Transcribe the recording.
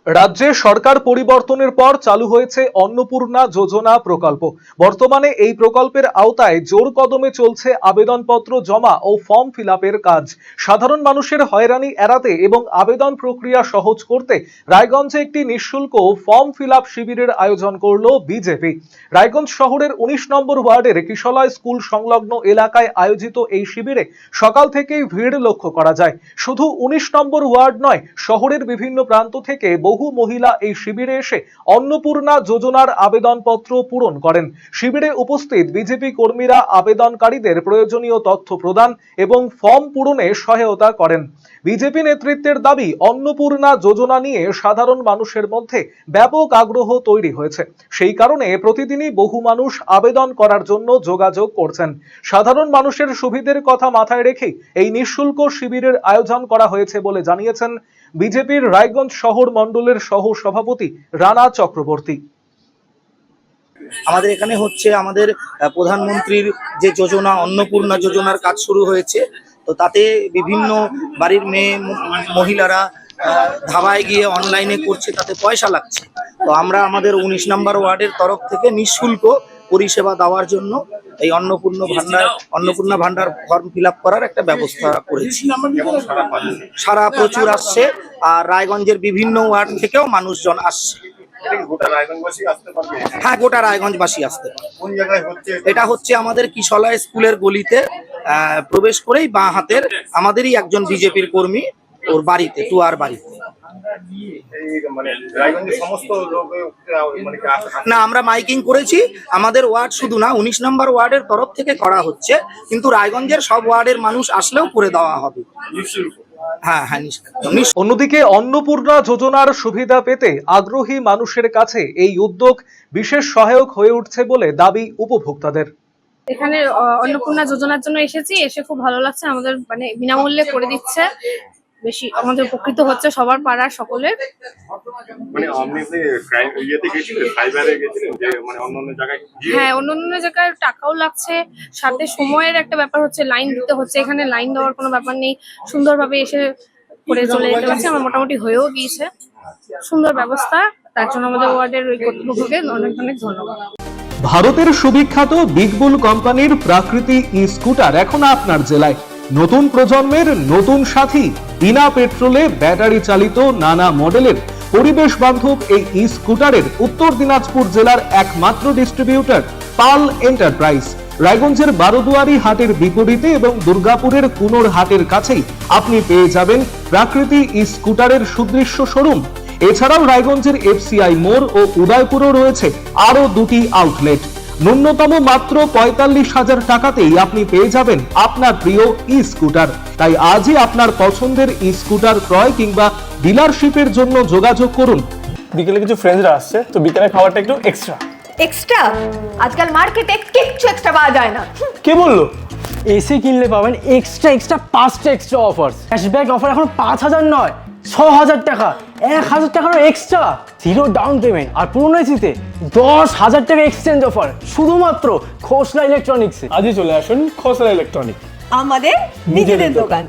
রাজ্যে সরকার পরিবর্তনের পর চালু হয়েছে অন্নপূর্ণা যোজনা প্রকল্প। বর্তমানে এই প্রকল্পের আওতায় জোর কদমে চলছে আবেদনপত্র জমা ও ফর্ম ফিলআপের কাজ। সাধারণ মানুষের হয়রানি এড়াতে এবং আবেদন প্রক্রিয়া সহজ করতে রায়গঞ্জে একটি নিঃশুল্ক ফর্ম ফিলআপ শিবিরের আয়োজন করল বিজেপি। রায়গঞ্জ শহরের ১৯ নম্বর ওয়ার্ডের কিশলয় স্কুল সংলগ্ন এলাকায় আয়োজিত এই শিবিরে সকাল থেকেই ভিড় লক্ষ্য করা যায়। শুধু ১৯ নম্বর ওয়ার্ড নয়, শহরের বিভিন্ন প্রান্ত থেকে বহু মহিলা এই শিবিরে এসে অন্নপূর্ণা যোজনার আবেদনপত্র পূরণ করেন। শিবিরে উপস্থিত বিজেপি কর্মীরা আবেদনকারীদের প্রয়োজনীয় তথ্য প্রদান এবং ফর্ম পূরণে সহায়তা করেন। বিজেপি নেতৃত্বের দাবি, অন্নপূর্ণা যোজনা নিয়ে সাধারণ মানুষের মধ্যে ব্যাপক আগ্রহ তৈরি হয়েছে। সেই কারণে প্রতিদিনই বহু মানুষ আবেদন করার জন্য যোগাযোগ করছেন। সাধারণ মানুষের সুবিধার কথা মাথায় রেখেই এই নিঃশুল্ক শিবিরের আয়োজন করা হয়েছে বলে জানিয়েছেন বিজেপির রায়গঞ্জ শহর মণ্ডলের সহ সভাপতি রানা চক্রবর্তী। আমাদের এখানে হচ্ছে আমাদের প্রধানমন্ত্রীর যে যোজনা অন্নপূর্ণা যোজনার কাজ শুরু হয়েছে, তো তাতে বিভিন্ন বাড়ির মেয়ে মহিলারা ধাবায় গিয়ে অনলাইনে করছে, তাতে পয়সা লাগছে। তো আমরা আমাদের ১৯ নম্বর ওয়ার্ডের তরফ থেকে নিঃশুল্ক পরিষেবা দেওয়ার জন্য এই অন্নপূর্ণা ভান্ডার ফর্ম ফিল আপ করার একটা ব্যবস্থা করেছি। সারা প্রচুর আসছে, আর রায়গঞ্জের বিভিন্ন ওয়ার্ড থেকেও মানুষজন আসছে। হ্যাঁ, গোটা রায়গঞ্জবাসী আসতে পারে। এটা হচ্ছে আমাদের কিশলয় স্কুলের গলিতে প্রবেশ করেই বাঁ হাতের আমাদেরই একজন বিজেপির কর্মী, ওর বাড়িতে, টুয়ার বাড়িতে। না, আমরা মাইকিং করেছি। আমাদের ওয়ার্ড শুধু না, ১৯ নম্বর ওয়ার্ডের তরফ থেকে করা হচ্ছে, কিন্তু রায়গঞ্জের সব ওয়ার্ডের মানুষ আসলেও করে দেওয়া হবে। হ্যাঁ হ্যাঁ, অন্যদিকে অন্নপূর্ণা যোজনার সুবিধা পেতে আগ্রহী মানুষের কাছে এই উদ্যোগ বিশেষ সহায়ক হয়ে উঠছে বলে দাবি উপভোক্তাদের। এখানে অন্নপূর্ণা যোজনার জন্য এসে খুব ভালো লাগছে। আমাদের মানে বিনামূল্যে করে দিচ্ছে, বেশি আমাদের উপকৃত হচ্ছে সবার পাড়ার সকলের। হ্যাঁ, অন্য জায়গায় টাকাও লাগছে, সাথে সময়ের একটা ব্যাপার হচ্ছে, লাইন দিতে হচ্ছে। এখানে লাইন দেওয়ার কোনো ব্যাপার নেই, সুন্দরভাবে এসে করে চলে যেতে পারছে। আমার মোটামুটি হয়েও গিয়েছে, সুন্দর ব্যবস্থা। তার জন্য আমাদের ওয়ার্ডের ওই কর্তৃপক্ষকে অনেক অনেক ধন্যবাদ। ভারতের সুবিখ্যাত বিগ বুল কোম্পানির প্রাকৃতি ই স্কুটার এখন আপনার জেলায়। নতুন প্রজন্মের নতুন সাথী, বিনা পেট্রোলে ব্যাটারি চালিত নানা মডেলের পরিবেশ বান্ধব এই ই স্কুটারের উত্তর দিনাজপুর জেলার একমাত্র ডিস্ট্রিবিউটর পাল এন্টারপ্রাইজ। রায়গঞ্জের বারোদুয়ারি হাটের বিপরীতে এবং দুর্গাপুরের কুনোর হাটের কাছেই আপনি পেয়ে যাবেন প্রাকৃতি ই স্কুটারের সুদৃশ্য শোরুম। এছাড়াও রায়গঞ্জের এফসিআই মোড় ও উদয়পুরেও রয়েছে আরো দুটি আউটলেট। ন্যূনতম মাত্র ৪৫,০০০ টাকাতেই আপনি পেয়ে যাবেন আপনার প্রিয় ই স্কুটার। তাই আজই আপনার পছন্দের ই স্কুটার ক্রয় কিংবা ডিলারশিপের জন্য যোগাযোগ করুন। বিকেলে কিছু ফ্রেন্ডসরা আসছে, তো বিকেলে খাবারটা একটু এক্সট্রা। আজকাল মার্কেটে কিচ্ছু এক্সট্রা পাওয়া যায় না। কে বললো? এসি কিনলে পাবেন এক্সট্রা 5টা এক্সট্রা অফার। ক্যাশব্যাক অফার এখন ৫,০০০ নয়, ৬,০০০ টাকা, ১,০০০ টাকারও এক্সট্রা, 0 ডাউন পেমেন্ট, আর পুরনো এসিতে ১০,০০০ টাকা এক্সচেঞ্জ অফার শুধুমাত্র খোসলা ইলেকট্রনিক্সে। আজই চলে আসুন খোসলা ইলেকট্রনিক্স, আমাদের নিজেদের দোকান।